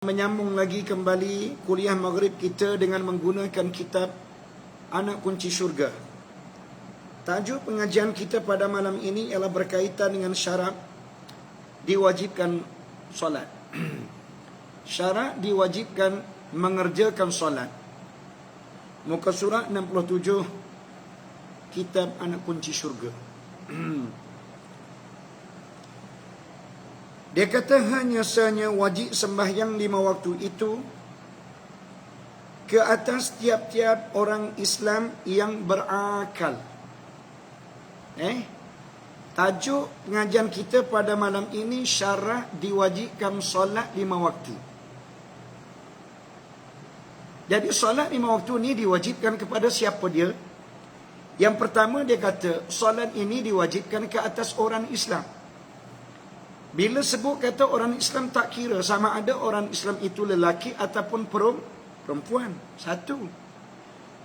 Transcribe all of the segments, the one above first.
Menyambung lagi kembali kuliah maghrib kita dengan menggunakan kitab Anak Kunci Syurga. Tajuk pengajian kita pada malam ini ialah berkaitan dengan syarat diwajibkan solat. Syarat diwajibkan mengerjakan solat. Muka surat 67 kitab Anak Kunci Syurga. Dia kata hanya sahnya wajib sembahyang 5 waktu itu ke atas tiap-tiap orang Islam yang berakal. Tajuk pengajian kita pada malam ini syarat diwajibkan solat 5 waktu. Jadi solat 5 waktu ni diwajibkan kepada siapa dia? Yang pertama dia kata solat ini diwajibkan ke atas orang Islam. Bila sebut kata orang Islam, tak kira sama ada orang Islam itu lelaki ataupun perempuan. Satu.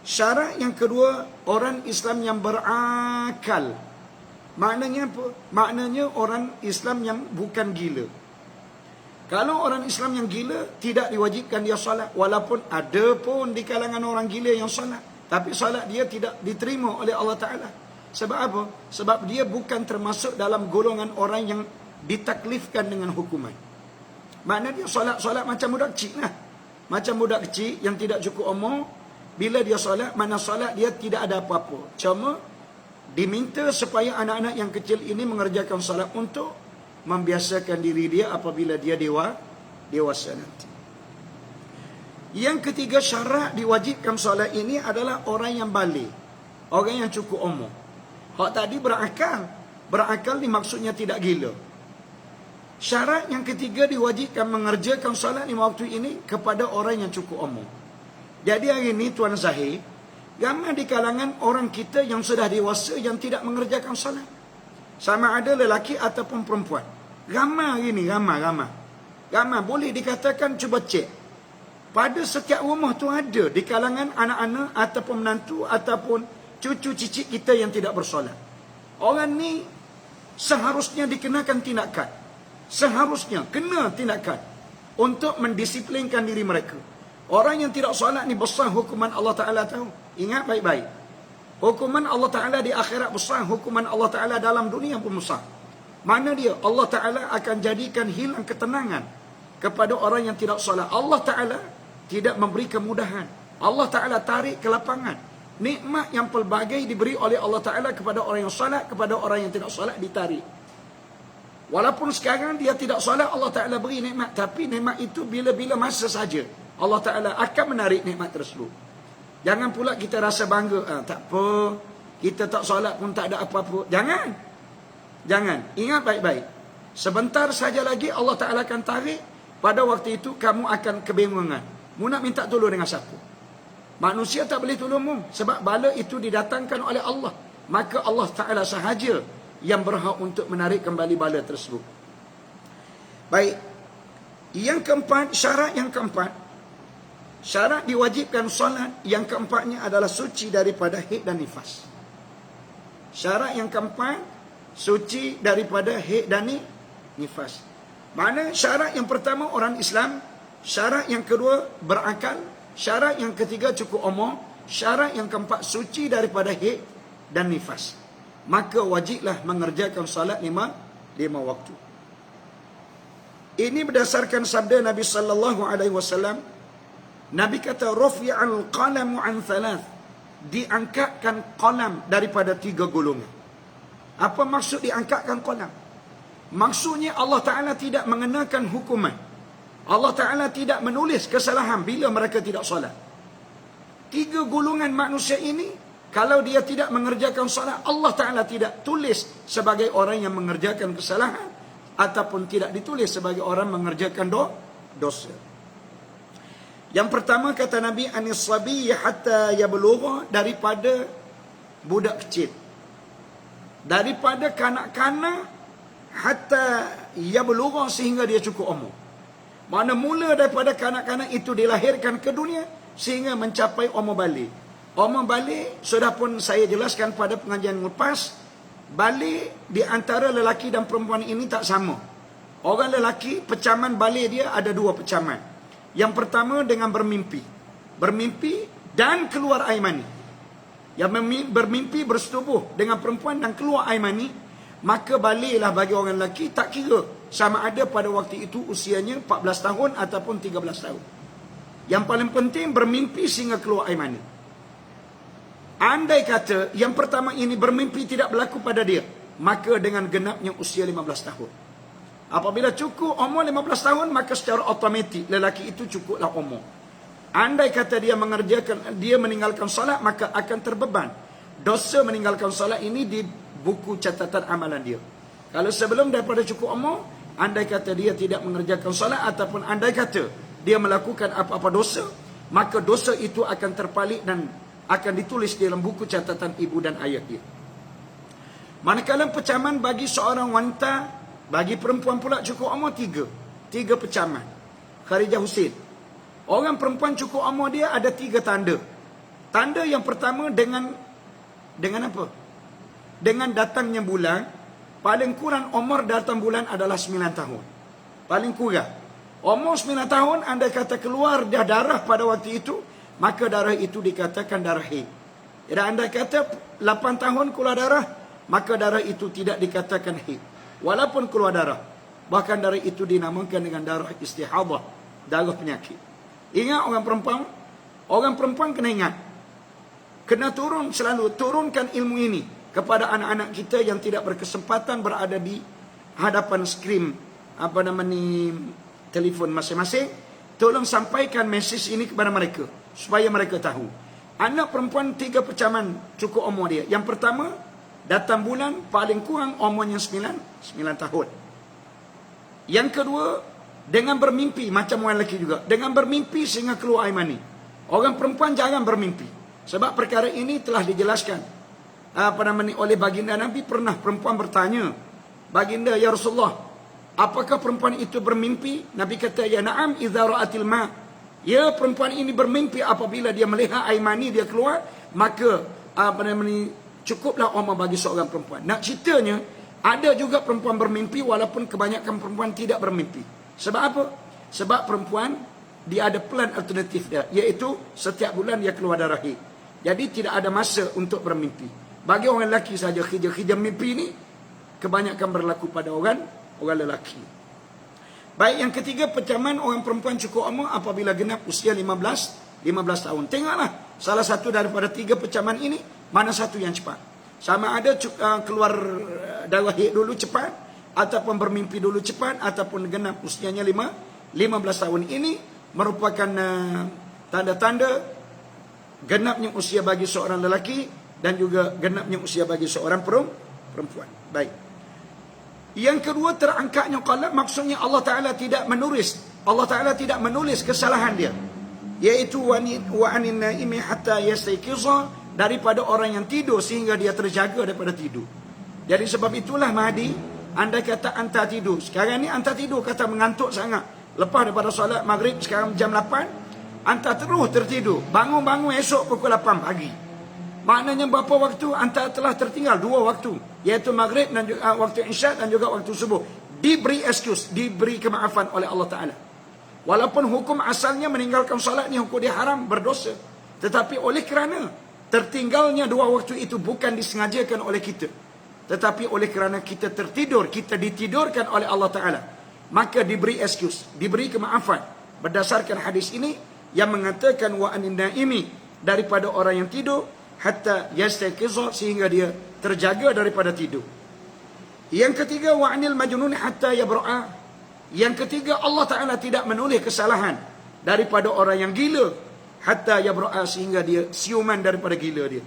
Syarat yang kedua, orang Islam yang berakal. Maknanya apa? Maknanya orang Islam yang bukan gila. Kalau orang Islam yang gila, tidak diwajibkan dia solat. Walaupun ada pun di kalangan orang gila yang solat, tapi solat dia tidak diterima oleh Allah Ta'ala. Sebab apa? Sebab dia bukan termasuk dalam golongan orang yang ditaklifkan dengan hukuman. Maknanya dia solat-solat macam budak kecil lah. Macam budak kecil yang tidak cukup umur. Bila dia solat, mana solat dia tidak ada apa-apa. Cuma diminta supaya anak-anak yang kecil ini mengerjakan solat untuk membiasakan diri dia apabila dia dewasa nanti. Yang ketiga syarat diwajibkan solat ini adalah orang yang balik. Orang yang cukup umur. Hak tadi berakal. Berakal ni maksudnya tidak gila. Syarat yang ketiga diwajibkan mengerjakan solat 5 waktu ini kepada orang yang cukup umur. Jadi hari ini Tuan Zahir, ramai di kalangan orang kita yang sudah dewasa yang tidak mengerjakan solat. Sama ada lelaki ataupun perempuan. Ramai hari ini, ramai. Ramai, boleh dikatakan cuba cek. Pada setiap rumah tu ada di kalangan anak-anak ataupun menantu ataupun cucu cicit kita yang tidak bersolat. Orang ni seharusnya dikenakan tindakan. Seharusnya kena tindakan untuk mendisiplinkan diri mereka. Orang yang tidak solat ni besar hukuman Allah Ta'ala tahu. Ingat baik-baik. Hukuman Allah Ta'ala di akhirat besar. Hukuman Allah Ta'ala dalam dunia pun besar. Mana dia? Allah Ta'ala akan jadikan hilang ketenangan kepada orang yang tidak solat. Allah Ta'ala tidak memberi kemudahan. Allah Ta'ala tarik kelapangan. Nikmat yang pelbagai diberi oleh Allah Ta'ala kepada orang yang solat, kepada orang yang tidak solat ditarik. Walaupun sekarang dia tidak solat, Allah Ta'ala beri nikmat. Tapi nikmat itu bila-bila masa saja. Allah Ta'ala akan menarik nikmat tersebut. Jangan pula kita rasa bangga. Tak apa, kita tak solat pun tak ada apa-apa. Jangan. Ingat baik-baik. Sebentar saja lagi Allah Ta'ala akan tarik. Pada waktu itu kamu akan kebingungan. Mu nak minta tolong dengan siapa? Manusia tak boleh tolongmu. Sebab bala itu didatangkan oleh Allah. Maka Allah Ta'ala sahaja yang berhak untuk menarik kembali bala tersebut. Baik. Yang keempat, syarat yang keempat. Syarat diwajibkan solat yang keempatnya adalah suci daripada haid dan nifas. Syarat yang keempat, suci daripada haid dan nifas. Mana syarat yang pertama orang Islam, syarat yang kedua berakal, syarat yang ketiga cukup umur, syarat yang keempat suci daripada haid dan nifas. Maka wajiblah mengerjakan salat 5 waktu. Ini berdasarkan sabda Nabi sallallahu alaihi wasallam. Nabi kata rufi'al qalamu an thalath. Diangkatkan qalam daripada 3 golongan. Apa maksud diangkatkan qalam? Maksudnya Allah Ta'ala tidak mengenakan hukuman. Allah Ta'ala tidak menulis kesalahan bila mereka tidak solat. 3 golongan manusia ini, kalau dia tidak mengerjakan salat, Allah Ta'ala tidak tulis sebagai orang yang mengerjakan kesalahan. Ataupun tidak ditulis sebagai orang mengerjakan dosa. Yang pertama kata Nabi, anis sabiy hatta yablugha, daripada budak kecil. Daripada kanak-kanak hatta yablugha, sehingga dia cukup umur. Mana mula daripada kanak-kanak itu dilahirkan ke dunia sehingga mencapai umur balik. Umur balik sudah pun saya jelaskan pada pengajian lepas. Balik di antara lelaki dan perempuan ini tak sama. Orang lelaki, pecaman balik dia ada 2 pecaman. Yang pertama dengan bermimpi. Bermimpi dan keluar air mani. Yang bermimpi bersetubuh dengan perempuan dan keluar air mani, maka baliklah bagi orang lelaki, tak kira sama ada pada waktu itu usianya 14 tahun ataupun 13 tahun. Yang paling penting bermimpi sehingga keluar air mani. Andai kata yang pertama ini bermimpi tidak berlaku pada dia, maka dengan genapnya usia 15 tahun. Apabila cukup umur 15 tahun, maka secara automatik lelaki itu cukuplah umur. Andai kata dia meninggalkan solat, maka akan terbeban dosa meninggalkan solat ini di buku catatan amalan dia. Kalau sebelum daripada cukup umur, andai kata dia tidak mengerjakan solat ataupun andai kata dia melakukan apa-apa dosa, maka dosa itu akan terpalik dan akan ditulis dalam buku catatan ibu dan ayah dia. Manakala pecaman bagi seorang wanita, bagi perempuan pula cukup umur tiga pecaman. Kharijah Husin, orang perempuan cukup umur dia ada 3 tanda. Tanda yang pertama dengan apa? Dengan datangnya bulan. Paling kurang umur datang bulan adalah 9 tahun. Paling kurang. Umur 9 tahun, anda kata keluar dah darah pada waktu itu, maka darah itu dikatakan darah haid. Jadi anda kata 8 tahun keluar darah, maka darah itu tidak dikatakan haid. Walaupun keluar darah. Bahkan darah itu dinamakan dengan darah istihadah, darah penyakit. Ingat orang perempuan kena ingat. Kena turunkan ilmu ini kepada anak-anak kita yang tidak berkesempatan berada di hadapan skrin telefon masing-masing. Tolong sampaikan mesej ini kepada mereka supaya mereka tahu. Anak perempuan 3 pecaman cukup umur dia. Yang pertama, datang bulan paling kurang umurnya 9 tahun. Yang kedua, dengan bermimpi macam orang lelaki juga. Dengan bermimpi sehingga keluar air mani. Orang perempuan jangan bermimpi. Sebab perkara ini telah dijelaskan oleh baginda Nabi. Pernah perempuan bertanya, baginda, ya Rasulullah, apakah perempuan itu bermimpi? Nabi kata, ya na'am idza ra'atil ma'. Ya, perempuan ini bermimpi apabila dia melihat air mani dia keluar, maka cukuplah umur bagi seorang perempuan. Nak ceritanya, ada juga perempuan bermimpi walaupun kebanyakan perempuan tidak bermimpi. Sebab apa? Sebab perempuan dia ada plan alternatif dia, iaitu setiap bulan dia keluar darah haid. Jadi tidak ada masa untuk bermimpi. Bagi orang lelaki saja khijah mimpi ini kebanyakan berlaku pada orang lelaki. Baik, yang ketiga, pecaman orang perempuan cukup umur apabila genap usia 15 tahun. Tengoklah salah satu daripada 3 pecaman ini, mana satu yang cepat. Sama ada keluar darah haid dulu cepat, ataupun bermimpi dulu cepat, ataupun genap usianya 15 tahun. Ini merupakan tanda-tanda genapnya usia bagi seorang lelaki dan juga genapnya usia bagi seorang perempuan. Baik. Yang kedua, terangkatnya qalam, maksudnya Allah Ta'ala tidak menulis kesalahan dia, iaitu wa anin naimi hatta yastayqiza, daripada orang yang tidur sehingga dia terjaga daripada tidur. Jadi sebab itulah Mahdi, anda kata anda tidur. Sekarang ni anda tidur, kata mengantuk sangat. Lepas daripada solat maghrib, sekarang jam 8, anda terus tertidur. Bangun-bangun esok pukul 8 pagi. Maknanya berapa waktu anda telah tertinggal? 2 waktu. Iaitu maghrib dan juga waktu isyak dan juga waktu subuh. Diberi excuse, diberi kemaafan oleh Allah Ta'ala. Walaupun hukum asalnya meninggalkan solat ni hukum dia haram, berdosa. Tetapi oleh kerana tertinggalnya 2 waktu itu bukan disengajakan oleh kita, tetapi oleh kerana kita tertidur, kita ditidurkan oleh Allah Ta'ala, maka diberi excuse, diberi kemaafan. Berdasarkan hadis ini yang mengatakan wa anin naimi, daripada orang yang tidur, hatta yastayqiza, sehingga dia terjaga daripada tidur. Yang ketiga, wa anil majnun hatta yabra'a. Yang ketiga, Allah Ta'ala tidak menulis kesalahan daripada orang yang gila, hatta yabra'a, sehingga dia siuman daripada gila dia.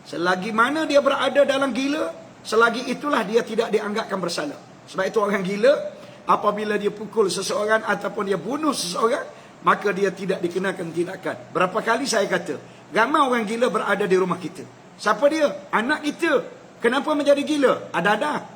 Selagi mana dia berada dalam gila, selagi itulah dia tidak dianggapkan bersalah. Sebab itu orang gila, apabila dia pukul seseorang ataupun dia bunuh seseorang, maka dia tidak dikenakan tindakan. Berapa kali saya kata, ramai orang gila berada di rumah kita. Siapa dia? Anak kita. Kenapa menjadi gila? Ada-ada.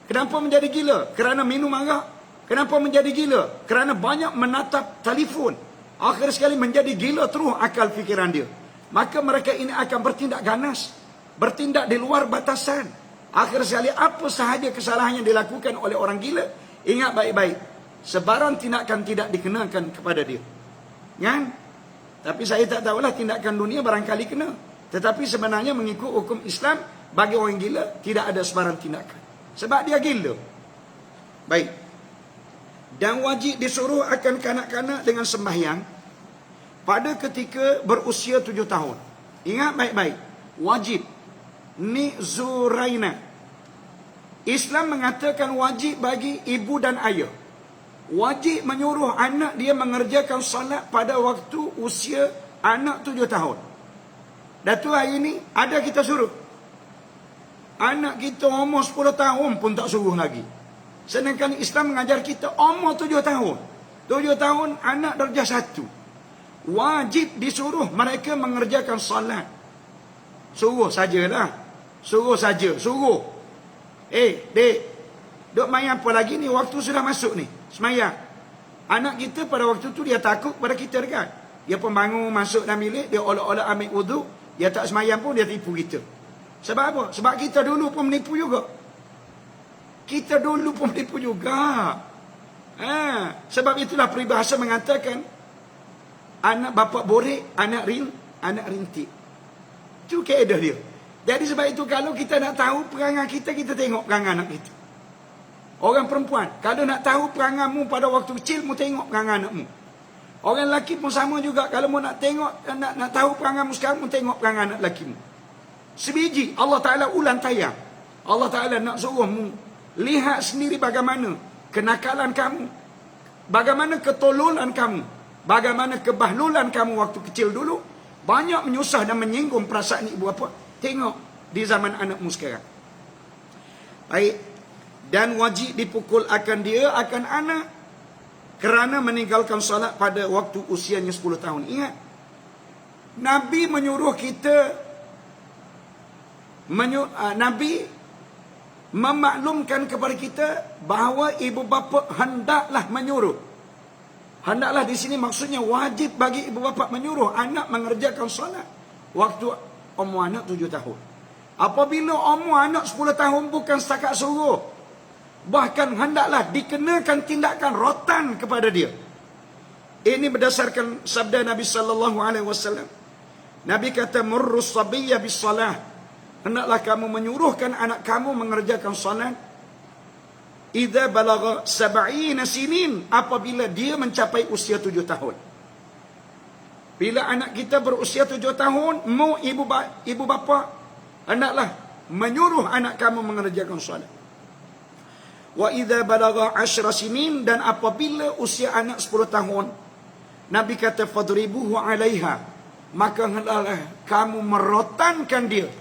Kenapa menjadi gila? Kerana minum arak. Kenapa menjadi gila? Kerana banyak menatap telefon. Akhir sekali menjadi gila terus akal fikiran dia. Maka mereka ini akan bertindak ganas, bertindak di luar batasan. Akhir sekali apa sahaja kesalahan yang dilakukan oleh orang gila, ingat baik-baik, sebarang tindakan tidak dikenakan kepada dia. Kan? Tapi saya tak tahulah tindakan dunia barangkali kena. Tetapi sebenarnya mengikut hukum Islam, bagi orang gila tidak ada sebarang tindakan. Sebab dia gila. Baik. Dan wajib disuruh akan kanak-kanak dengan sembahyang pada ketika berusia 7 tahun. Ingat baik-baik. Wajib. Ni Zuraina. Islam mengatakan wajib bagi ibu dan ayah. Wajib menyuruh anak dia mengerjakan salat pada waktu usia anak 7 tahun. Datuk hari ini ada kita suruh. Anak kita umur 10 tahun pun tak suruh lagi. Sedangkan Islam mengajar kita umur 7 tahun. 7 tahun anak darjah 1. Wajib disuruh mereka mengerjakan salat. Suruh sajalah. Suruh saja. Suruh. Dek. Duk main apa lagi ni? Waktu sudah masuk ni. Semayang. Anak kita pada waktu tu dia takut pada kita kan. Dia pun bangun masuk dalam bilik. Dia olah-olah ambil wuduk. Dia tak semayang pun dia tipu kita. Sebab apa? Sebab kita dulu pun menipu juga. Kita dulu pun menipu juga. Sebab itulah peribahasa mengatakan anak bapa borek, anak rintik. Itu keedah dia. Jadi sebab itu kalau kita nak tahu perangai kita, kita tengok perangai anak kita. Orang perempuan, kalau nak tahu perangamu pada waktu kecil, mu tengok perangai anakmu. Orang lelaki pun sama juga. Kalau mu nak tengok, nak tahu perangamu sekarang, mu tengok perangai anak lelakimu. Sebiji Allah Ta'ala ulang tayang. Allah Ta'ala nak suruh mu lihat sendiri bagaimana kenakalan kamu, bagaimana ketololan kamu, bagaimana kebahlulan kamu waktu kecil dulu. Banyak menyusah dan menyinggung perasaan ibu bapa. Tengok di zaman anakmu sekarang. Baik. Dan wajib dipukul akan dia, akan anak, kerana meninggalkan salat pada waktu usianya 10 tahun. Ingat, Nabi menyuruh kita, Nabi memaklumkan kepada kita bahawa ibu bapa hendaklah menyuruh. Hendaklah di sini maksudnya wajib bagi ibu bapa menyuruh anak mengerjakan salat waktu umur anak 7 tahun. Apabila umur anak 10 tahun bukan setakat suruh, bahkan hendaklah dikenakan tindakan rotan kepada dia. Ini berdasarkan sabda Nabi sallallahu alaihi wasallam. Nabi kata murrus sabiyya bis salah. Hendaklah kamu menyuruhkan anak kamu mengerjakan salat idza balagha 70 sinin, apabila dia mencapai usia 7 tahun. Bila anak kita berusia 7 tahun, mu ibu bapa hendaklah menyuruh anak kamu mengerjakan salat. Wa idza balagha 10 sinin, dan apabila usia anak 10 tahun, Nabi kata fadribuhu 'alaiha, maka hendaklah kamu merotankan dia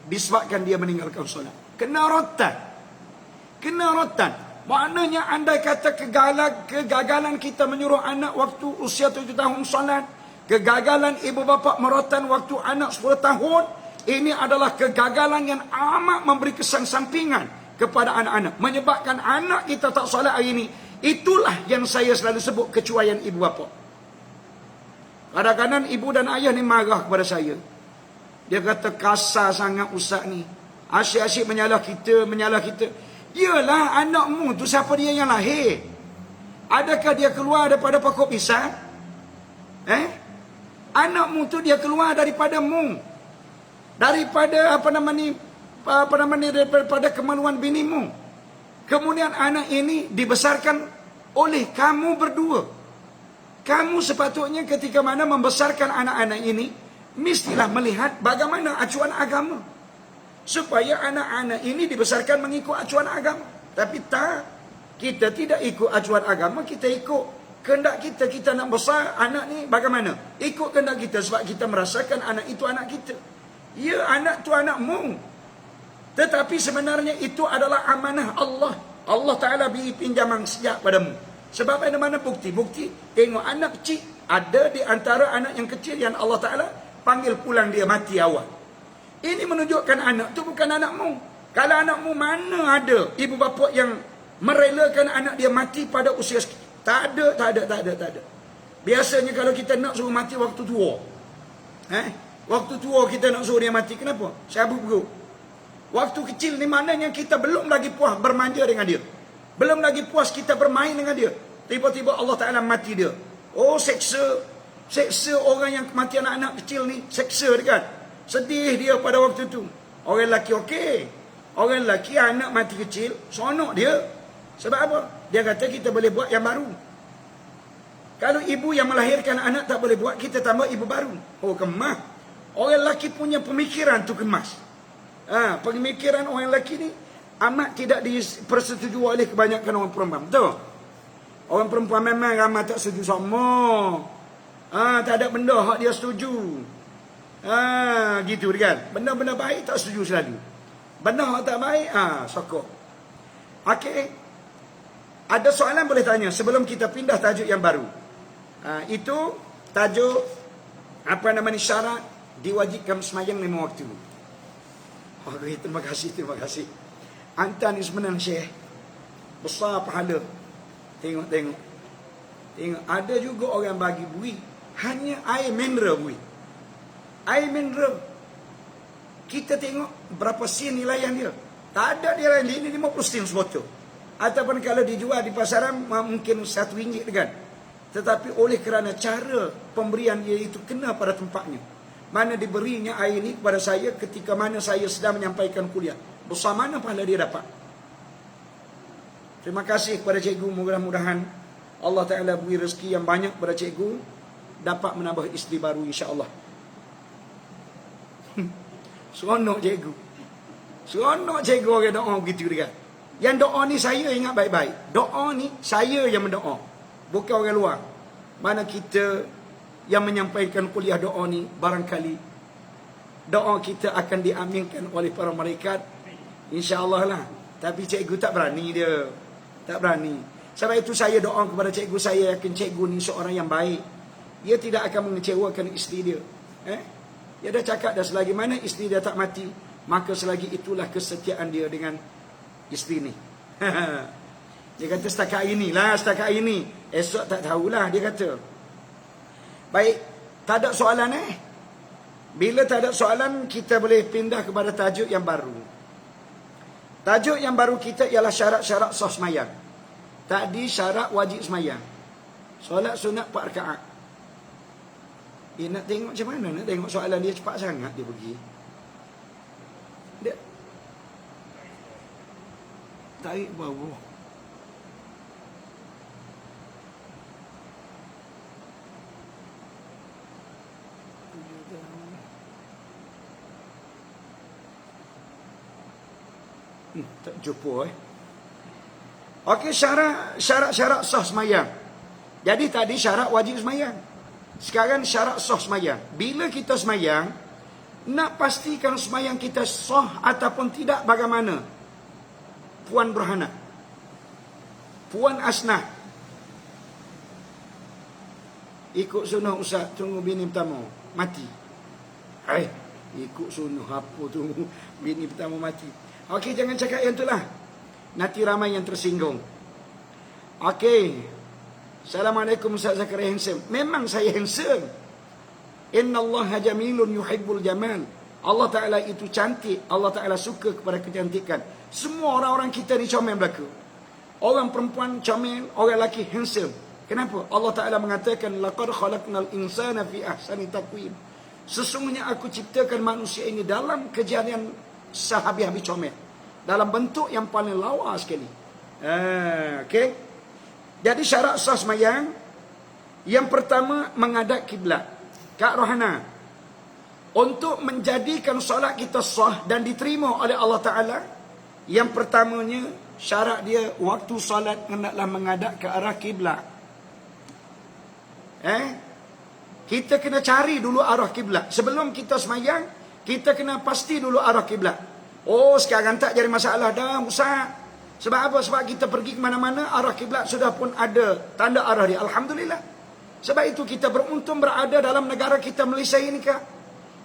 disebabkan dia meninggalkan solat. Kena rotan. Kena rotan. Maknanya andai kata kegagalan kita menyuruh anak waktu usia 7 tahun solat, kegagalan ibu bapa merotan waktu anak 10 tahun, ini adalah kegagalan yang amat memberi kesan sampingan kepada anak-anak, menyebabkan anak kita tak solat hari ini. Itulah yang saya selalu sebut kecuaian ibu bapa. Kadang-kadang ibu dan ayah ni marah kepada saya. Dia kata kasar sangat ustaz ni. Asyik-asyik menyalah kita. Yalah, anakmu tu siapa dia yang lahir? Adakah dia keluar daripada pokok pisang? Anakmu tu dia keluar daripada mu. Daripada daripada kemaluan binimu. Kemudian anak ini dibesarkan oleh kamu berdua. Kamu sepatutnya ketika mana membesarkan anak-anak ini, mestilah melihat bagaimana acuan agama, supaya anak-anak ini dibesarkan mengikut acuan agama. Tapi tak, kita tidak ikut acuan agama, kita ikut kehendak kita. Kita nak besar anak ni bagaimana? Ikut kehendak kita, sebab kita merasakan anak itu anak kita. Ya, anak tu anakmu, tetapi sebenarnya itu adalah amanah Allah. Allah Ta'ala beri pinjaman sejak padamu. Sebab ada mana bukti? Bukti, tengok anak kecil, ada di antara anak yang kecil yang Allah Ta'ala panggil pulang dia mati awal. Ini menunjukkan anak tu bukan anakmu. Kalau anakmu, mana ada ibu bapa yang merelakan anak dia mati pada usia sekian? Tak ada. Biasanya kalau kita nak suruh mati waktu tua, waktu tua kita nak suruh dia mati. Kenapa? Syabuk perut. Waktu kecil ni maknanya kita belum lagi puas bermanja dengan dia, belum lagi puas kita bermain dengan dia. Tiba-tiba Allah Ta'ala mati dia. Oh, seksa. Seksa orang yang mati anak-anak kecil ni. Seksa dia kan. Sedih dia pada waktu tu. Orang lelaki okey. Orang lelaki anak mati kecil, seronok dia. Sebab apa? Dia kata kita boleh buat yang baru. Kalau ibu yang melahirkan anak tak boleh buat, kita tambah ibu baru. Oh, kemas. Orang lelaki punya pemikiran tu kemas. Pemikiran orang lelaki ni amat tidak dipersetujui oleh kebanyakan orang perempuan. Betul? Orang perempuan memang ramai tak setuju sama. Tak ada benda hak dia setuju. Gitu kan. Benda-benda baik tak setuju selalu. Benda hak tak baik, sokong. Okey. Ada soalan boleh tanya sebelum kita pindah tajuk yang baru. Itu tajuk apa nama ni, syarat diwajibkan sembahyang 5 waktu. Okay, terima kasih. Anta ni sebenarnya Syekh besar pahala. Tengok. Ada juga orang bagi buih hanya air mineral buih. Air mineral. Kita tengok berapa sen nilaian dia. Tak ada dia lain. Ini 50 sen sebotol. Ataupun kalau dijual di pasaran mungkin RM1 kan. Tetapi oleh kerana cara pemberian dia itu kena pada tempatnya. Mana diberinya air ini kepada saya ketika mana saya sedang menyampaikan kuliah. Besar mana pahala dia dapat. Terima kasih kepada cikgu. Mudah-mudahan Allah Ta'ala beri rezeki yang banyak kepada cikgu. Dapat menambah isteri baru insya-Allah. Seronok cikgu. Orang doa begitu dia. Yang doa ni saya ingat baik-baik. Doa ni saya yang mendoa. Bukan orang luar. Mana kita yang menyampaikan kuliah doa ni barangkali doa kita akan diaminkan oleh para malaikat. InsyaAllah lah. Tapi cikgu tak berani dia. Tak berani. Sebab itu saya doa kepada cikgu. Saya yakin cikgu ni seorang yang baik. Dia tidak akan mengecewakan isteri dia. Dia dah cakap dah, selagi mana isteri dia tak mati, maka selagi itulah kesetiaan dia dengan isteri ni. Dia kata setakat ini. Esok tak tahulah, dia kata. Baik, tak ada soalan Bila tak ada soalan, kita boleh pindah kepada tajuk yang baru. Tajuk yang baru kita ialah syarat-syarat sah sembahyang. Tadi syarat wajib sembahyang. Solat sunat 4 rakaat. Nak tengok macam mana? Nak tengok soalan dia cepat sangat dia pergi. Dia tarik bawah. Tak jumpa Okey, syarat sah sembahyang. Jadi tadi syarat wajib sembahyang. Sekarang syarat sah sembahyang. Bila kita sembahyang, nak pastikan sembahyang kita sah ataupun tidak, bagaimana? Puan Burhana, Puan Asnah, ikut sunnah Ustaz, tunggu bini pertama mati. Ikut sunnah apa tunggu bini pertama mati? Okey, jangan cakap yang itulah. Nanti ramai yang tersinggung. Okey. Assalamualaikum Ustaz Zakaria handsome. Memang saya handsome. Innallaha jamilun yuhibbul jamal. Allah Ta'ala itu cantik. Allah Ta'ala suka kepada kecantikan. Semua orang-orang kita ni comel belaka. Orang perempuan comel, orang lelaki handsome. Kenapa? Allah Ta'ala mengatakan laqad khalaqnal insana fi ahsani taqwim. Sesungguhnya aku ciptakan manusia ini dalam kejadian sehabis-habis comel. Dalam bentuk yang paling lawa sekali. Okey. Jadi syarat sah sembahyang, yang pertama menghadap kiblat. Kak Rohana, untuk menjadikan solat kita sah dan diterima oleh Allah Ta'ala, yang pertamanya syarat dia waktu solat hendaklah menghadap ke arah kiblat. Kita kena cari dulu arah kiblat. Sebelum kita sembahyang, kita kena pasti dulu arah kiblat. Oh, sekarang tak jadi masalah dah Ustaz. Sebab apa? Sebab kita pergi ke mana-mana, arah kiblat sudah pun ada tanda arah dia. Alhamdulillah. Sebab itu kita beruntung berada dalam negara kita Malaysia ini, Kak.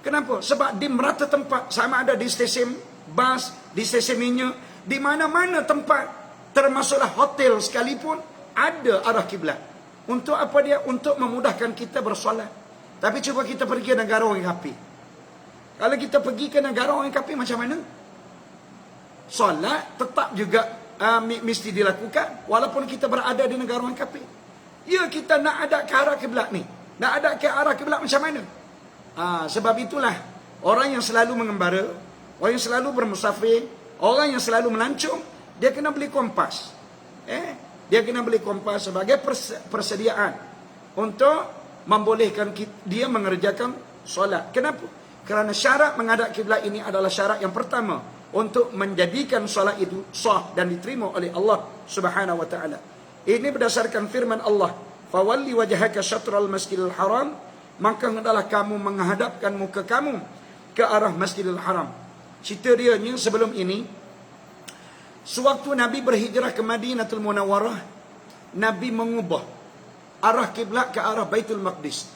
Kenapa? Sebab di merata tempat, sama ada di stesen bas, di stesen minyak, di mana-mana tempat, termasuklah hotel sekalipun, ada arah kiblat. Untuk apa dia? Untuk memudahkan kita bersolat. Tapi cuba kita pergi ke negara orang kafir. Kalau kita pergi ke negara orang kafir macam mana? Solat tetap juga mesti dilakukan walaupun kita berada di negara orang kafir. Ya, kita nak ada ke arah kiblat ni. Nak ada ke arah kiblat macam mana? Sebab itulah orang yang selalu mengembara, orang yang selalu bermusafir, orang yang selalu melancong, dia kena beli kompas. Dia kena beli kompas sebagai persediaan untuk membolehkan dia mengerjakan solat. Kenapa? Kerana syarat menghadap kiblat ini adalah syarat yang pertama untuk menjadikan solat itu sah dan diterima oleh Allah Subhanahu wa taala. Ini berdasarkan firman Allah, "Fawalli wajhaka syatral Masjidil Haram," maka hendaklah kamu menghadapkan muka kamu ke arah Masjidil Haram. Cerita dia ni sebelum ini, sewaktu Nabi berhijrah ke Madinatul Munawwarah, Nabi mengubah arah kiblat ke arah Baitul Maqdis.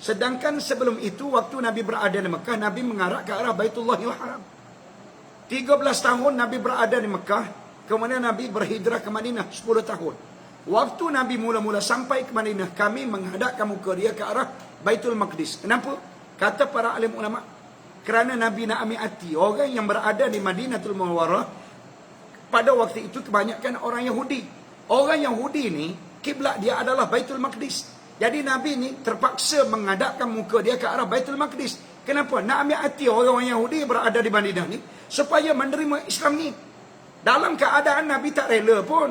Sedangkan sebelum itu, waktu Nabi berada di Mekah, Nabi mengarah ke arah Baitullahil Haram. 13 tahun Nabi berada di Mekah, kemudian Nabi berhijrah ke Madinah 10 tahun. Waktu Nabi mula-mula sampai ke Madinah, kami menghadapkan muka dia ke arah Baitul Maqdis. Kenapa? Kata para alim ulama, kerana Nabi nak ambil hati orang yang berada di Madinatul Munawwarah. Pada waktu itu kebanyakan orang Yahudi. Orang Yahudi ni, kiblat dia adalah Baitul Maqdis. Jadi Nabi ni terpaksa menghadapkan muka dia ke arah Baitul Maqdis. Kenapa? Nak ambil hati orang-orang Yahudi berada di Madinah ni supaya menerima Islam ni. Dalam keadaan Nabi tak rela pun.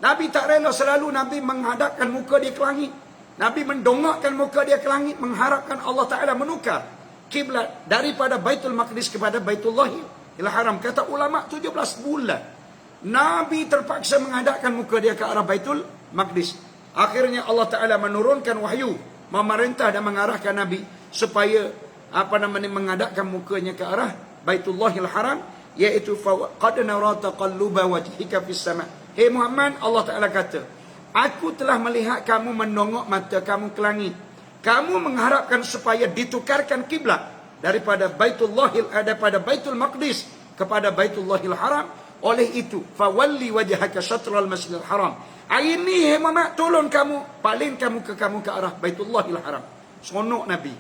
Nabi tak rela, selalu Nabi menghadapkan muka dia ke langit. Nabi mendongakkan muka dia ke langit, mengharapkan Allah Ta'ala menukar kiblat daripada Baitul Maqdis kepada Baitullahil Haram. Kata ulama, 17 bulan Nabi terpaksa menghadapkan muka dia ke arah Baitul Maqdis. Akhirnya Allah Ta'ala menurunkan wahyu, memerintah dan mengarahkan Nabi supaya menghadapkan mukanya ke arah Baitullahil Haram, iaitu qad nara taqalluba wajhika fis sama'. Hei Muhammad, Allah Ta'ala kata, aku telah melihat kamu menongok mata kamu ke langit. Kamu mengharapkan supaya ditukarkan kiblat daripada Baitul Maqdis kepada Baitullahil Haram. Oleh itu, fawalli wajhaka syatral Masjidil Haram. Hari ni, Muhammad, tolong kamu, palingkan muka kamu ke arah Baitullahil Haram. Sonok Nabi.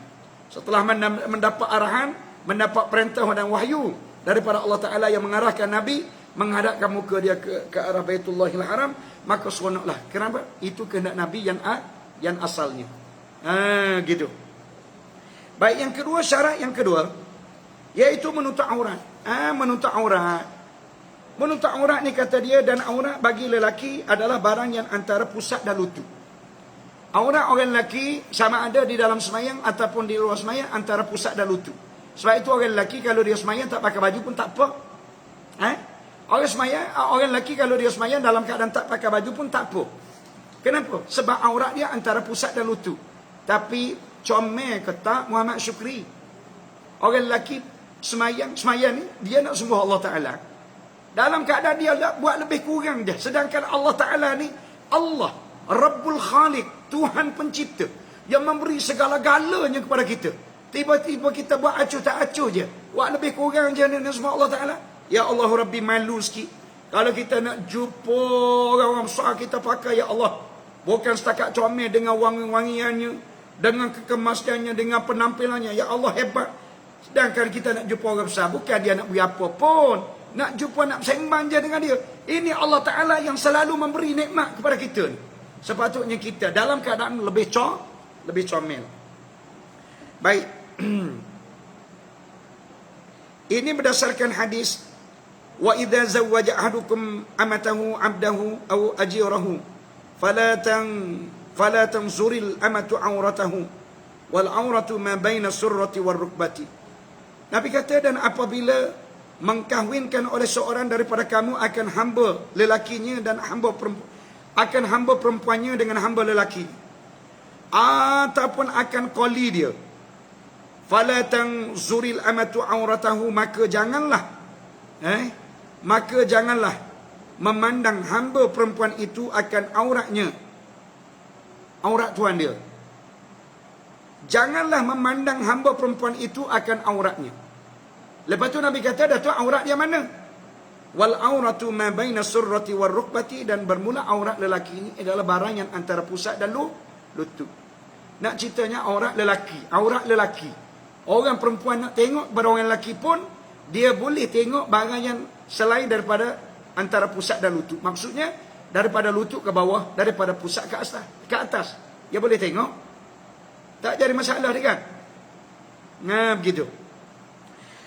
Setelah mendapat arahan, mendapat perintah dan wahyu daripada Allah Ta'ala yang mengarahkan Nabi menghadapkan muka dia ke arah Baitullahil Haram, maka seronoklah. Kenapa? Itu kehendak Nabi yang asalnya. Gitu. Baik, yang kedua, syarat yang kedua, iaitu menutup aurat. Menutup aurat. Menutup aurat ni kata dia, dan aurat bagi lelaki adalah barang yang antara pusat dan lutut. Aurat orang lelaki sama ada di dalam semayang ataupun di luar semayang, antara pusat dan lutut. Sebab itu orang lelaki kalau dia semayang tak pakai baju pun tak apa. Orang lelaki kalau dia semayang dalam keadaan tak pakai baju pun tak apa. Kenapa? Sebab aurat dia antara pusat dan lutut. Tapi comel kata Muhammad Syukri, orang lelaki semayang ni dia nak sembah Allah Ta'ala, dalam keadaan dia buat lebih kurang je. Sedangkan Allah Ta'ala ni, Allah Rabbul Khaliq, Tuhan pencipta, yang memberi segala-galanya kepada kita. Tiba-tiba kita buat acuh tak acuh je, buat lebih kurang je nak sembah Allah Ta'ala. Ya Allah Rabbi, malu sikit. Kalau kita nak jumpa orang besar, kita pakai Ya Allah, bukan setakat comel dengan wangi-wangiannya, dengan kekemasannya, dengan penampilannya. Ya Allah, hebat. Sedangkan kita nak jumpa orang besar, bukan dia nak beri apa pun, nak jumpa, nak sembang je dengan dia. Ini Allah Ta'ala yang selalu memberi nikmat kepada kita ni. Sepatutnya kita dalam keadaan lebih comel. Baik. Ini berdasarkan hadis, wa idza zawwaja ahadukum amatahu 'abdahu aw ajirahu fala tanzuril amatu 'auratahu wal 'auratu ma baina surrati war rukbati. Nabi kata, dan apabila mengkahwinkan oleh seorang daripada kamu akan hamba lelakinya dan akan hamba perempuannya dengan hamba lelaki, ataupun akan qali dia, fala tanzuril amatu 'auratahu, maka janganlah memandang hamba perempuan itu akan auratnya, aurat tuan dia. Janganlah memandang hamba perempuan itu akan auratnya. Lepas tu Nabi kata, dah tu aurat dia mana? Wal auratu ma baina surrati war rukbati, dan bermula aurat lelaki ini adalah barang yang antara pusat dan lutut. Nak ceritanya aurat lelaki. Orang perempuan nak tengok pada orang lelaki pun, dia boleh tengok barang yang selain daripada antara pusat dan lutut. Maksudnya daripada lutut ke bawah, daripada pusat ke atas. Dia boleh tengok. Tak jadi masalah dia kan. Nah, begitu.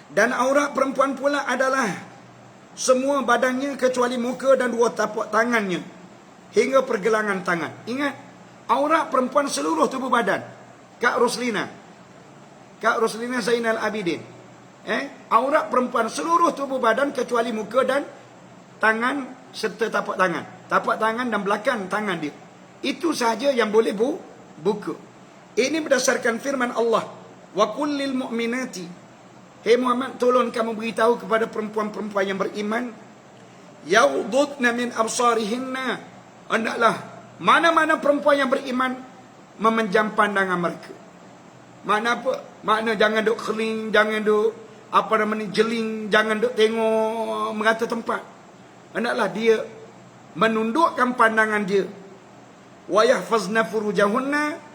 Dan aurat perempuan pula adalah semua badannya kecuali muka dan dua tapak tangannya hingga pergelangan tangan. Ingat, aurat perempuan seluruh tubuh badan. Kak Roslina Zainal Abidin. Aurat perempuan seluruh tubuh badan kecuali muka dan tangan serta tapak tangan. Tapak tangan dan belakang tangan dia. Itu sahaja yang boleh buka. Ini berdasarkan firman Allah. Wa kullil mu'minati. Hei Muhammad, tolong kamu beritahu kepada perempuan-perempuan yang beriman, yaududna min absarihinna. Hendaklah mana-mana perempuan yang beriman memejam pandangan mereka. Makna apa? Makna jangan duk keling, jangan duk jeling, jangan duk tengok merata tempat. Hendaklah dia menundukkan pandangan dia. Wa yahfazna furujahunna.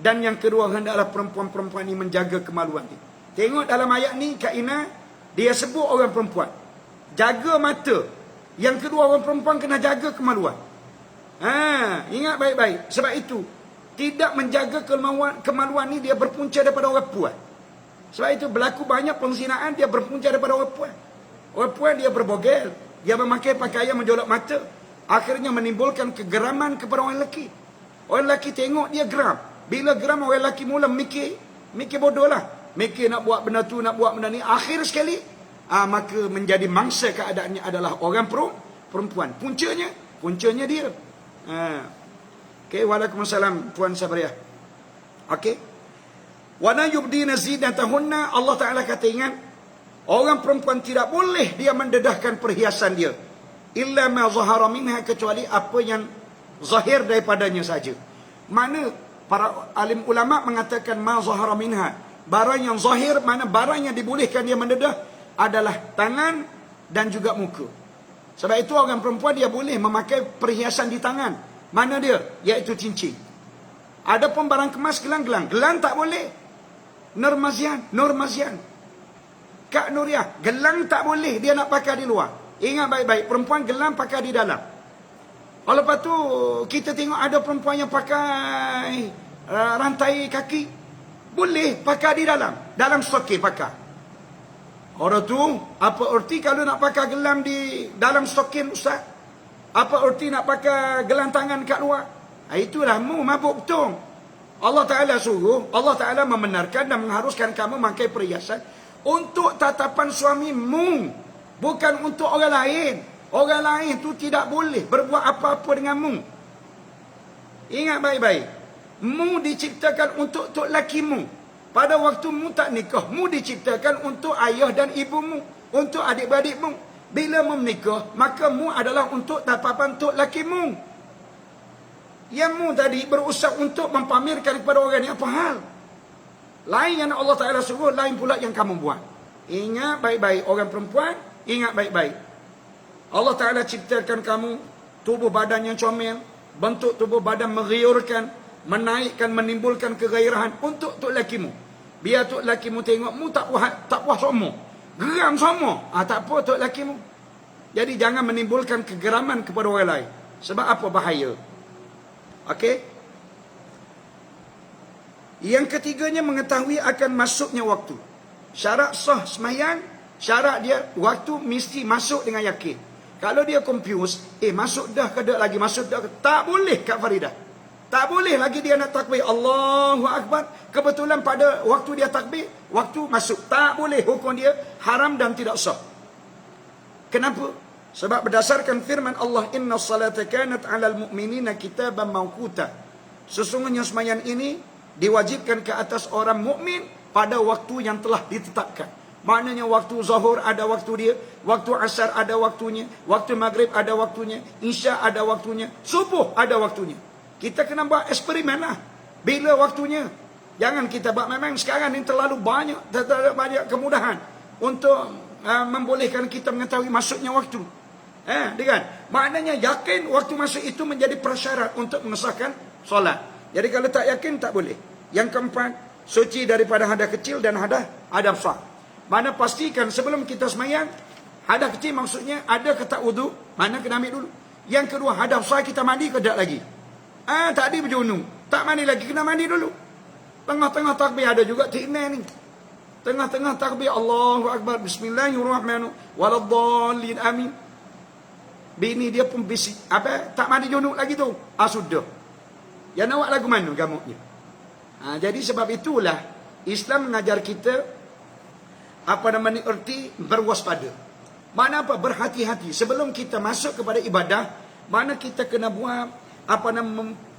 Dan yang kedua, hendaklah perempuan-perempuan ini menjaga kemaluan dia. Tengok dalam ayat ni Kak Ina, dia sebut orang perempuan jaga mata. Yang kedua, orang perempuan kena jaga kemaluan. Ingat baik-baik. Sebab itu tidak menjaga kemaluan ni dia berpunca daripada orang puan. Sebab itu berlaku banyak pengzinaan dia berpunca daripada orang puan. Orang puan dia berbogel, dia memakai pakaian menjolok mata, akhirnya menimbulkan kegeraman kepada orang lelaki. Orang lelaki tengok dia geram. Bila geram, orang lelaki mula mikir bodoh lah. Mikir nak buat benda tu, nak buat benda ni. Akhir sekali, maka menjadi mangsa keadaannya adalah orang perempuan. Puncanya dia. Okey, waalaikumsalam Puan Sabriah. Okey. Wa la yubdina zinatahunna. Allah Taala kata, ingat, orang perempuan tidak boleh dia mendedahkan perhiasan dia. Illa ma zahara minha, kecuali apa yang zahir daripadanya saja. Mana para alim ulama mengatakan ma zahara minha. Barang yang zahir, mana barang yang dibolehkan dia mendedah adalah tangan dan juga muka. Sebab itu orang perempuan dia boleh memakai perhiasan di tangan. Mana dia? Iaitu cincin. Adapun barang kemas, gelang. Gelang tak boleh. Nur Mazian. Kak Nuriah, gelang tak boleh dia nak pakai di luar. Ingat baik-baik, perempuan gelang pakai di dalam. Lepas tu kita tengok ada perempuan yang pakai rantai kaki. Boleh pakai di dalam stokin pakai. Orang tu, apa erti kalau nak pakai gelang di dalam stokin Ustaz? Apa erti nak pakai gelang tangan kat luar? Itulah mabuk betul. Allah Ta'ala suruh, Allah Ta'ala membenarkan dan mengharuskan kamu memakai perhiasan untuk tatapan suamimu, bukan untuk orang lain. Orang lain tu tidak boleh berbuat apa-apa denganmu. Ingat baik-baik. Mu diciptakan untuk lakimu. Pada waktu mu tak nikah, mu diciptakan untuk ayah dan ibumu, untuk adik-beradikmu. Bila mu menikah, maka mu adalah untuk tatapan untuk lakimu. Yang mu tadi berusaha untuk mempamerkan kepada orang ni, apa hal? Lain yang Allah Ta'ala suruh, lain pula yang kamu buat. Ingat baik-baik, orang perempuan, ingat baik-baik. Allah Ta'ala ciptakan kamu tubuh badan yang comel, bentuk tubuh badan menggiurkan, menaikkan, menimbulkan kegairahan untuk lakimu. Biar lakimu tengok mu tak puas semua, geram semua. Tak apa lakimu. Jadi jangan menimbulkan kegeraman kepada orang lain. Sebab apa? Bahaya. Okey. Yang ketiganya, mengetahui akan masuknya waktu. Syarat sah sembahyang, syarat dia waktu mesti masuk dengan yakin. Kalau dia confuse, masuk dah ke tak lagi, masuk dah ke, tak boleh Kak Faridah. Tak boleh lagi dia nak takbir Allahu Akbar, kebetulan pada waktu dia takbir, waktu masuk. Tak boleh, hukum dia haram dan tidak sah. Kenapa? Sebab berdasarkan firman Allah, inna salata kanat 'alal mu'minina kitaban mawquta. Sesungguhnya sembahyang ini diwajibkan ke atas orang mukmin pada waktu yang telah ditetapkan. Maknanya waktu zuhur ada waktu dia, waktu asar ada waktunya, waktu maghrib ada waktunya, isya ada waktunya, subuh ada waktunya. Kita kena buat eksperimen lah. Bila waktunya? Jangan kita buat, memang sekarang ini terlalu banyak kemudahan untuk membolehkan kita mengetahui masuknya waktu. Kan? Maknanya yakin waktu masuk itu menjadi prasyarat untuk mengesahkan solat. Jadi kalau tak yakin tak boleh. Yang keempat, suci daripada hadas kecil dan hadas besar. Mana pastikan sebelum kita sembahyang, Hadas kecil maksudnya ada ke tak wudu, mana kena ambil dulu. Yang kedua, hadas besar kita mandi ke tak lagi? Tadi berjunung, tak mandi lagi, kena mandi dulu. Tengah-tengah takbir ada juga tikna ni. Tengah-tengah takbir Allahu Akbar, Bismillahirrahmanirrahim, waladdallin, amin. Bini dia pun bisik, tak mandi junub lagi tu. Sudah. Yang nak buat lagu mana gamuknya? Jadi sebab itulah Islam mengajar kita erti berwaspada. Mana berhati-hati sebelum kita masuk kepada ibadah, mana kita kena buat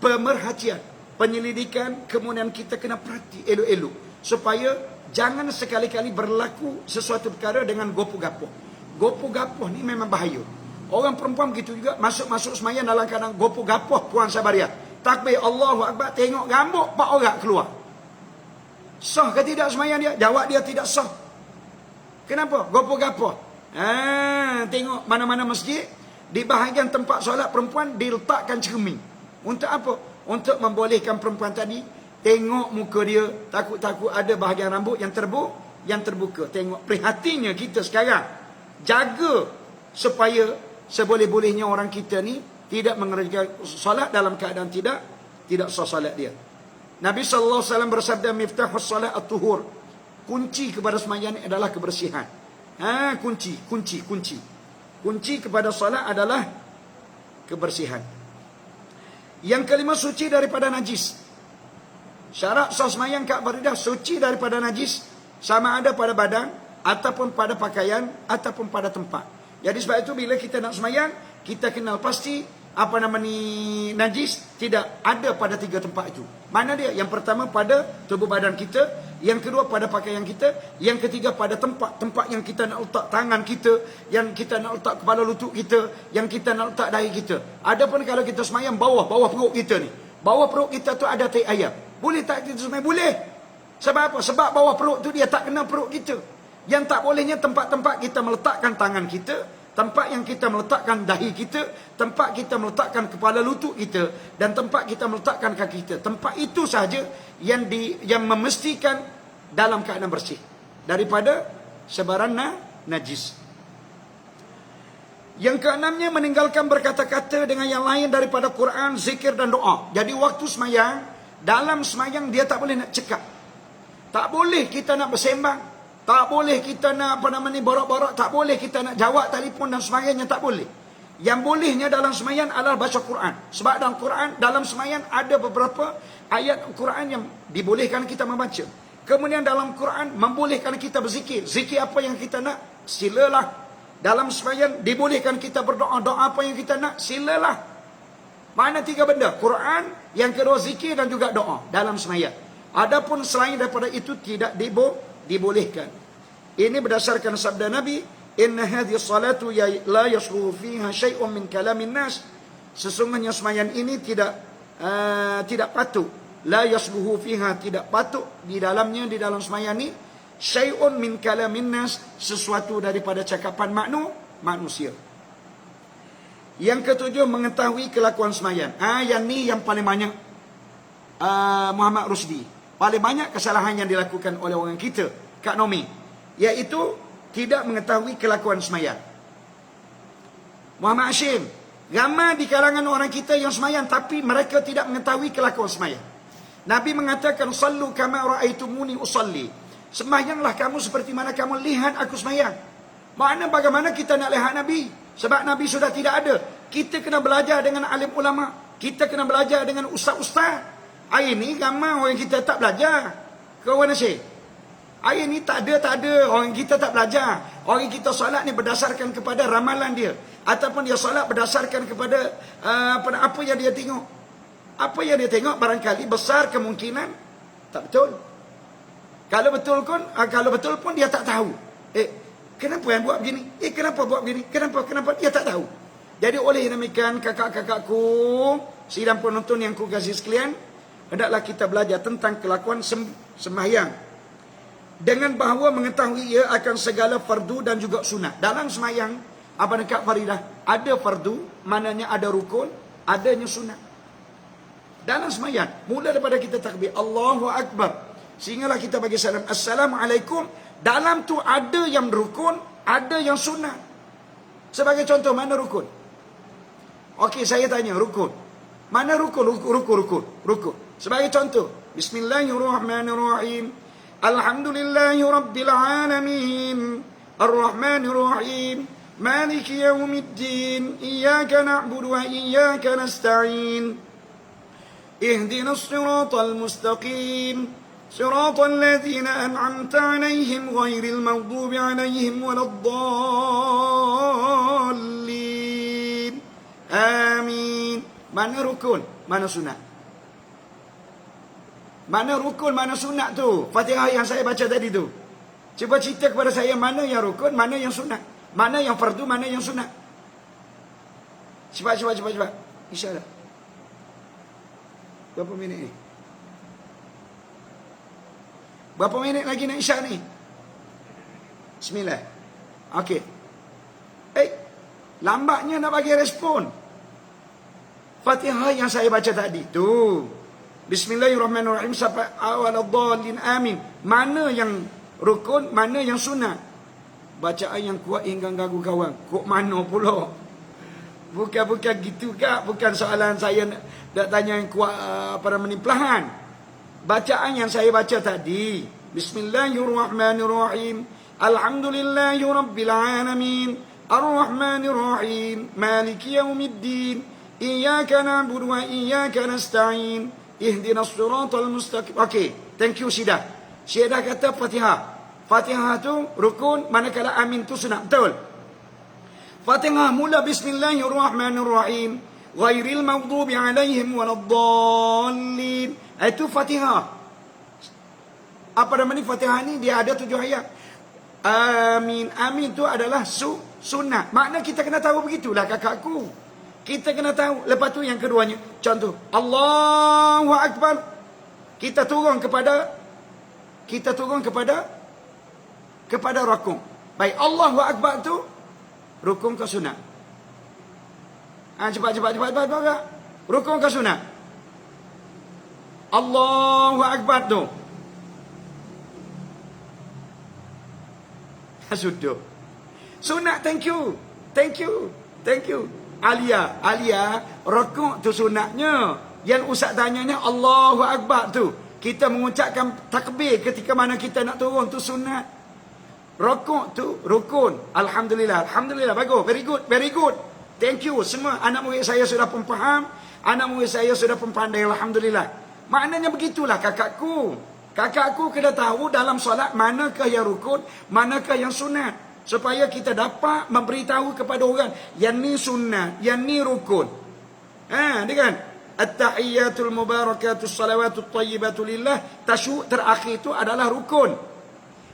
pemerhatian, penyelidikan, kemudian kita kena perhati elok-elok supaya jangan sekali-kali berlaku sesuatu perkara dengan gopoh-gapoh. Gopoh-gapoh ni memang bahaya. Orang perempuan begitu juga, masuk-masuk semayang dalam keadaan gopoh-gapoh, puan sabaria. Takbir Allahu Akbar, tengok gambuk 4 orang keluar. Sah ke tidak semayang dia? Jawab dia tidak sah. Kenapa? Gopoh-gapoh. Tengok mana-mana masjid, di bahagian tempat solat perempuan diletakkan cermin. Untuk apa? Untuk membolehkan perempuan tadi tengok muka dia, takut-takut ada bahagian rambut yang terbuka. Tengok, prihatinnya kita sekarang jaga supaya seboleh-bolehnya orang kita ni tidak mengerjakan solat dalam keadaan tidak sah solat dia. Nabi SAW bersabda, miftahus solat at-tuhur. Kunci kepada sembahyang ni adalah kebersihan. Kunci kepada solat adalah kebersihan. Yang kelima, suci daripada najis. Syarat sah sembahyang Kak Faridah, suci daripada najis, sama ada pada badan ataupun pada pakaian ataupun pada tempat. Jadi sebab itu bila kita nak sembahyang, kita kenal pasti najis tidak ada pada 3 tempat itu. Mana dia? Yang pertama pada tubuh badan kita, yang kedua pada pakaian kita, yang ketiga pada tempat yang kita nak letak tangan kita, yang kita nak letak kepala lutut kita, yang kita nak letak dahi kita. Adapun kalau kita sembahyang bawah perut kita ni, bawah perut kita tu ada tai ayam. Boleh tak kita sembahyang? Boleh. Sebab apa? Sebab bawah perut tu dia tak kena perut kita. Yang tak bolehnya tempat-tempat kita meletakkan tangan kita, tempat yang kita meletakkan dahi kita, tempat kita meletakkan kepala lutut kita, dan tempat kita meletakkan kaki kita. Tempat itu sahaja yang memastikan dalam keadaan bersih daripada sebaran najis. Yang keenamnya, meninggalkan berkata-kata dengan yang lain daripada Quran, zikir dan doa. Jadi waktu semayang, dalam semayang dia tak boleh nak cakap, tak boleh kita nak bersembang, tak boleh kita nak borak-borak, tak boleh kita nak jawab telefon dan sebagainya, tak boleh. Yang bolehnya dalam sembahyang adalah baca Quran. Sebab dalam Quran, dalam sembahyang ada beberapa ayat Quran yang dibolehkan kita membaca. Kemudian dalam Quran membolehkan kita berzikir. Zikir apa yang kita nak, silalah. Dalam sembahyang dibolehkan kita berdoa, doa apa yang kita nak, silalah. Mana 3 benda? Quran, yang kedua zikir dan juga doa dalam sembahyang. Adapun selain daripada itu tidak dibolehkan. Ini berdasarkan sabda Nabi, inna hadhihi salatu la yasluhu fiha syai'un min kalamin nas. Sesungguhnya sembahyang ini tidak patut, la yasluhu fiha, tidak patut di dalam sembahyang ini syai'un min kalamin nas, sesuatu daripada cakapan manusia. Yang ketujuh, mengetahui kelakuan sembahyang. Yang ni yang paling banyak Muhammad Rusdi, paling banyak kesalahan yang dilakukan oleh orang kita, Kak Nomi, iaitu tidak mengetahui kelakuan sembahyang. Muhammad Hashim, ramai di kalangan orang kita yang sembahyang tapi mereka tidak mengetahui kelakuan sembahyang. Nabi mengatakan, sallu kama ra'aitumuni usalli. Sembahyanglah kamu seperti mana kamu lihat aku sembahyang. Makna bagaimana kita nak lihat Nabi? Sebab Nabi sudah tidak ada. Kita kena belajar dengan alim ulama, kita kena belajar dengan ustaz-ustaz. Hari ni ramai orang kita tak belajar. Kawan Nasir, hari ni tak ada. Orang kita tak belajar. Orang kita solat ni berdasarkan kepada ramalan dia, ataupun dia solat berdasarkan kepada apa yang dia tengok. Apa yang dia tengok barangkali besar kemungkinan tak betul. Kalau betul pun dia tak tahu. Kenapa yang buat begini? Kenapa buat begini? Kenapa? Dia tak tahu. Jadi oleh demikian, kakak-kakakku, sidang penonton yang ku kasih sekalian, hendaklah kita belajar tentang kelakuan sembahyang, dengan bahawa mengetahui ia akan segala fardu dan juga sunat. Dalam sembahyang, apa dekat Faridah, ada fardu, maknanya ada rukun, adanya sunat. Dalam sembahyang, mula daripada kita takbir Allahu Akbar, sehinggalah kita bagi salam Assalamualaikum, dalam tu ada yang rukun, ada yang sunat. Sebagai contoh, mana rukun? Okey, saya tanya, rukun. Mana rukun? Rukun. Sebagai contoh, Bismillahirrahmanirrahim. Alhamdulillahi Rabbil Alamin. Ar-Rahmanirrahim. Maliki Yawmiddin. Iyaka na'budu wa iyaka nasta'in. Ihdinas siratal mustaqim. Siratal ladzina an'amta 'alaihim ghairil maghdubi 'alaihim waladdallin. Amin. Mana rukun? Mana sunat? Mana rukun, mana sunat tu? Fatihah yang saya baca tadi tu. Cuba cerita kepada saya mana yang rukun, mana yang sunat. Mana yang fardu, mana yang sunat. Cepat. InsyaAllah. Berapa minit ni? Berapa minit lagi nak isyak ni? 9. Okey. Lambatnya nak bagi respon. Fatihah yang saya baca tadi tu. Bismillahirrahmanirrahim sampai awaladdallin amin. Mana yang rukun, mana yang sunat? Bacaan yang kuat hingga ganggu kawan. Kok mana pula? Bukan gitu kak. Bukan soalan saya nak tanya yang kuat pada meniplahan. Bacaan yang saya baca tadi. Bismillahirrahmanirrahim. Alhamdulillahi Rabbil Alamin. Ar-Rahmanirrahim. Maliki Yawmiddin. Iyaka na'budu wa iyaka nasta'in. Ihdinas siratal mustaqim. Okey, thank you Syidah. Syidah kata Fatihah. Fatihah tu rukun, manakala amin tu sunat. Betul? Fatihah mula Bismillahirrahmanirrahim. Ghairil maghdubi 'alaihim waladdallin. Itu Fatihah. Apa nama ni Fatihah ni? Dia ada 7 ayat. Amin. Amin tu adalah sunat. Makna kita kena tahu begitulah kakakku. Kita kena tahu. Lepas tu yang keduanya. Contoh. Allahu Akbar. Kita turun kepada rukun. Baik. Allahu Akbar tu rukun ke sunat? Cepat. Rukun ke sunat? Allahu Akbar tu. Sudah. Sunat, thank you. Alia, rukuk tu sunatnya. Yang Ustaz tanyanya Allahu Akbar tu. Kita mengucapkan takbir ketika mana kita nak turun tu sunat. Rukuk tu rukun. Alhamdulillah. Bagus. Very good. Thank you. Semua anak murid saya sudah pun faham. Anak murid saya sudah pun pandai. Alhamdulillah. Maknanya begitulah kakakku. Kakakku kena tahu dalam solat manakah yang rukun, manakah yang sunat. Supaya kita dapat memberitahu kepada orang yang ni sunat, yang ni rukun. Dia kan? At-tahiyyatul mubarakatus salawatul tayyibatu lillah. Tasyuk terakhir itu adalah rukun.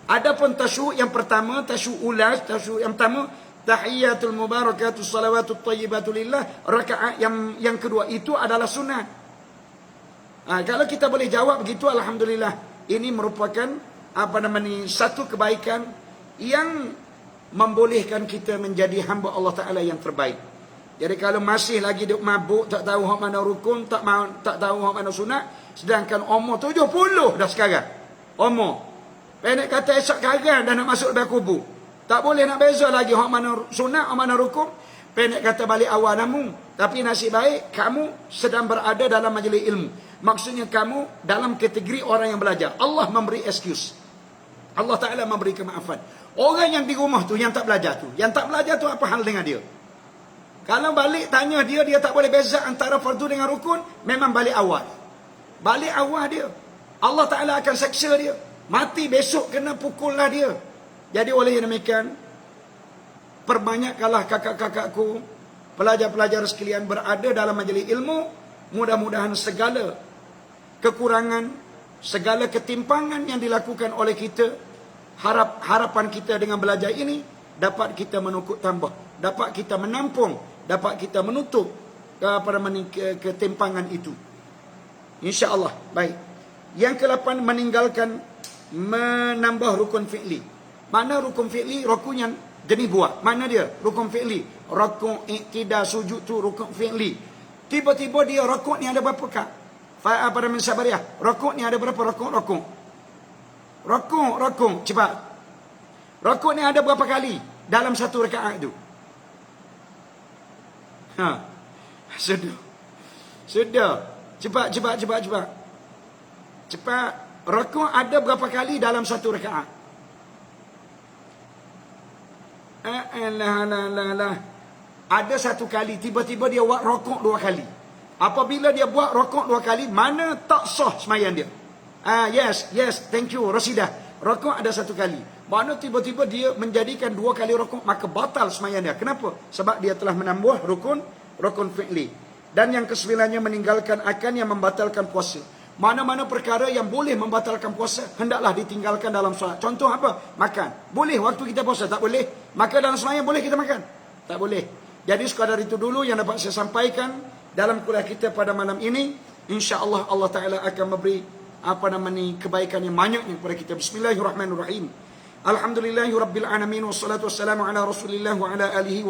Adapun tasyuk yang pertama, tasyuk ulas, tasyuk yang pertama, tahiyyatul mubarakatus salawatul tayyibatu lillah. Rakaat yang kedua itu adalah sunat. Kalau kita boleh jawab begitu, alhamdulillah. Ini merupakan satu kebaikan yang membolehkan kita menjadi hamba Allah Ta'ala yang terbaik. Jadi kalau masih lagi duk mabuk, tak tahu hak mana rukun, tak tahu hak mana sunat, sedangkan umur 70 dah sekarang. Umur. Pendek kata esok kagan dah nak masuk dalam kubur. Tak boleh nak beza lagi hak mana sunat, hak mana rukun. Pendek kata balik awal namu. Tapi nasib baik kamu sedang berada dalam majlis ilmu. Maksudnya kamu dalam kategori orang yang belajar. Allah memberi excuse. Allah Ta'ala memberi kemaafan. Orang yang di rumah tu, yang tak belajar tu. Yang tak belajar tu apa hal dengan dia? Kalau balik tanya dia, dia tak boleh beza antara fardu dengan rukun, memang balik awal. Balik awal dia. Allah Ta'ala akan seksa dia. Mati besok kena pukul lah dia. Jadi oleh yang demikian, perbanyakkanlah kakak-kakakku, pelajar-pelajar sekalian berada dalam majlis ilmu. Mudah-mudahan segala kekurangan, segala ketimpangan yang dilakukan oleh kita, harapan kita dengan belajar ini dapat kita menukuk tambah, dapat kita menampung, dapat kita menutup ketimpangan itu, insya-Allah. Baik. Yang ke-8, meninggalkan menambah rukun fi'li. Mana rukun fi'li? Rukun yang jenis buah. Mana dia? Rukun fi'li. Rukun iktidal sujud tu rukun fi'li. Tiba-tiba dia rukuk ni ada berapa kak? Pada mensabariyah. Rukuk ni ada berapa rukuk? Rukuk. Cepat. Rukuk ni ada berapa kali dalam satu rakaat tu? Ha. Sudah. Cepat. Cepat. Rukuk ada berapa kali dalam satu rakaat? Alah. Ada satu kali, tiba-tiba dia buat rukuk 2 kali. Apabila dia buat rukuk 2 kali, mana tak sah sembahyang dia? Yes, thank you, Rasidah. Rukuk ada 1 kali. Mana tiba-tiba dia menjadikan 2 kali rukuk, maka batal sembahyang dia. Kenapa? Sebab dia telah menambah rukun fi'li. Dan yang ke-9-nya meninggalkan akan yang membatalkan puasa. Mana-mana perkara yang boleh membatalkan puasa, hendaklah ditinggalkan dalam solat. Contoh apa? Makan. Boleh waktu kita puasa? Tak boleh. Maka dalam sembahyang boleh kita makan? Tak boleh. Jadi sekadar itu dulu yang dapat saya sampaikan dalam kuliah kita pada malam ini. InsyaAllah Allah Ta'ala akan memberi kebaikan yang banyak kepada kita. Bismillahirrahmanirrahim. Alhamdulillahirabbil alamin wassalatu wassalamu ala Rasulillah wa ala alihi